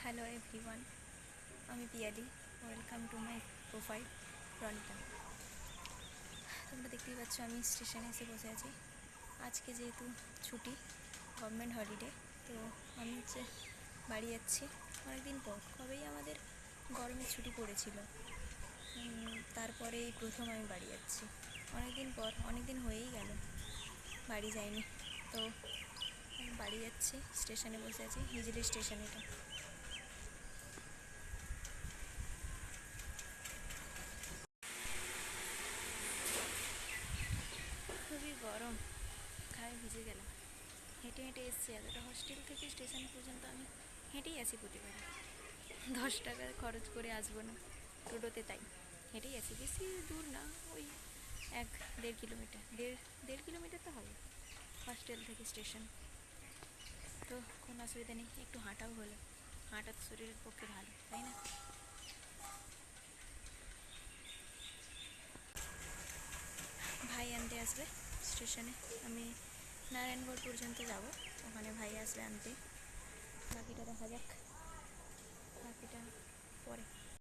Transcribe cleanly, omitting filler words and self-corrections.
Hello everyone, আমি Piyali. Welcome to my profile Ronita. তোমরা দেখতেই পাচ্ছ আমি স্টেশনে এসে বসে আছি। আজকে যেহেতু ছুটি, গভর্নমেন্ট হলিডে, তো আমি বাড়ি যাচ্ছি অনেকদিন পর। কবেই আমাদের গরমের ছুটি পড়েছিল, তারপরে এই প্রথম আমি বাড়ি যাচ্ছি অনেকদিন পর। অনেকদিন হয়েই গেল বাড়ি যাইনি, তো আমি বাড়ি যাচ্ছি। স্টেশনে বসে আছি, হিজলি স্টেশন এটা। খুবই গরম, গায়ে ভিজে গেলাম। হেঁটে হেঁটে এসছি, এতটা হস্টেল থেকে স্টেশন পর্যন্ত আমি হেঁটেই আসি প্রতিবার। 10 টাকা খরচ করে আসবো না টোটোতে, তাই হেঁটেই আসি। বেশি দূর না, ওই 1-1.5 কিলোমিটার, দেড় কিলোমিটার তো হবে হস্টেল থেকে স্টেশন। তো কোনো অসুবিধা নেই, একটু হাঁটাও হলো। হাঁটা তো শরীরের পক্ষে ভালো, তাই না? ভাই আনতে আসবে স্টেশনে, আমি নারায়ণগড় পর্যন্ত যাব, ওখানে ভাই আসবে আনতে। বাকিটা দেখা যাক, বাকিটা পরে।